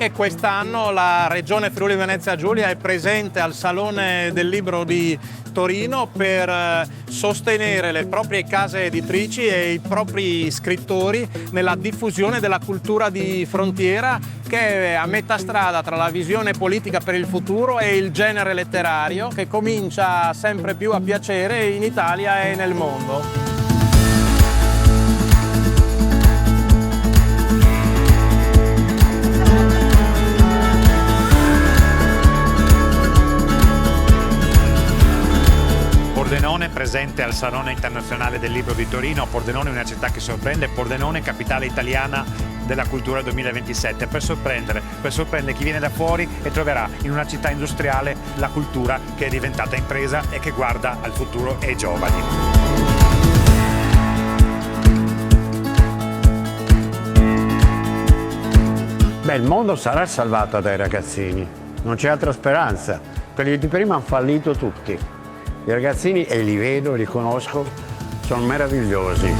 anche quest'anno la Regione Friuli Venezia Giulia è presente al Salone del Libro di Torino per sostenere le proprie case editrici e i propri scrittori nella diffusione della cultura di frontiera, che è a metà strada tra la visione politica per il futuro e il genere letterario, che comincia sempre più a piacere in Italia e nel mondo. Pordenone presente al Salone Internazionale del Libro di Torino. Pordenone è una città che sorprende, Pordenone capitale italiana della cultura 2027, per sorprendere chi viene da fuori e troverà in una città industriale la cultura che è diventata impresa e che guarda al futuro e ai giovani. Beh, il mondo sarà salvato dai ragazzini, non c'è altra speranza. Quelli di prima hanno fallito tutti. I ragazzini, e li vedo, li conosco, sono meravigliosi.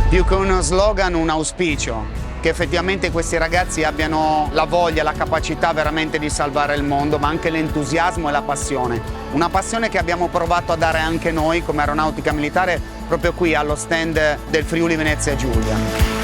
Più che uno slogan, un auspicio, che effettivamente questi ragazzi abbiano la voglia, la capacità veramente di salvare il mondo, ma anche l'entusiasmo e la passione. Una passione che abbiamo provato a dare anche noi come Aeronautica Militare proprio qui allo stand del Friuli Venezia Giulia.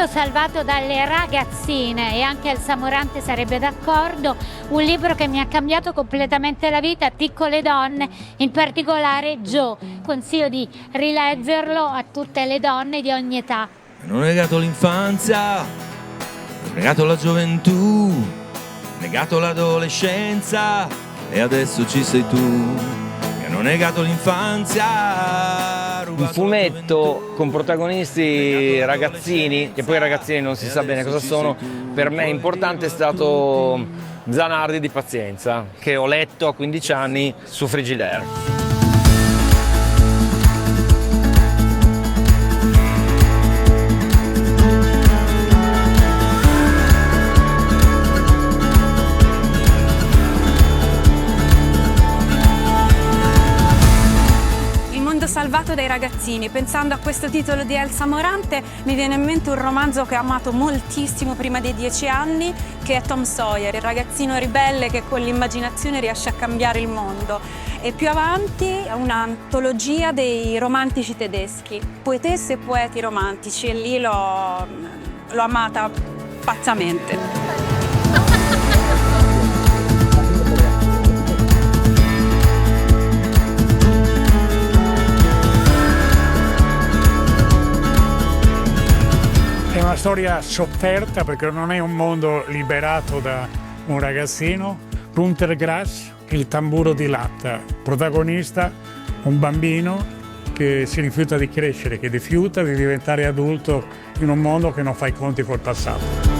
Salvato dalle ragazzine, e anche il Samurante sarebbe d'accordo, un libro che mi ha cambiato completamente la vita, Piccole donne, in particolare Jo. Consiglio di rileggerlo a tutte le donne di ogni età. Mi hanno negato l'infanzia, mi hanno negato la gioventù, negato l'adolescenza e adesso ci sei tu. Mi hanno negato l'infanzia. Un fumetto con protagonisti ragazzini, che poi ragazzini non si sa bene cosa sono. Per me importante è stato Zanardi di Pazienza, che ho letto a 15 anni su Frigidaire. Salvato dai ragazzini. Pensando a questo titolo di Elsa Morante mi viene in mente un romanzo che ho amato moltissimo prima dei 10 anni, che è Tom Sawyer, il ragazzino ribelle che con l'immaginazione riesce a cambiare il mondo. E più avanti è un'antologia dei romantici tedeschi, poetesse e poeti romantici, e lì l'ho amata pazzamente. È una storia sofferta perché non è un mondo liberato da un ragazzino. Runtergrass, il tamburo di latta, protagonista un bambino che si rifiuta di crescere, che rifiuta di diventare adulto in un mondo che non fa i conti col passato.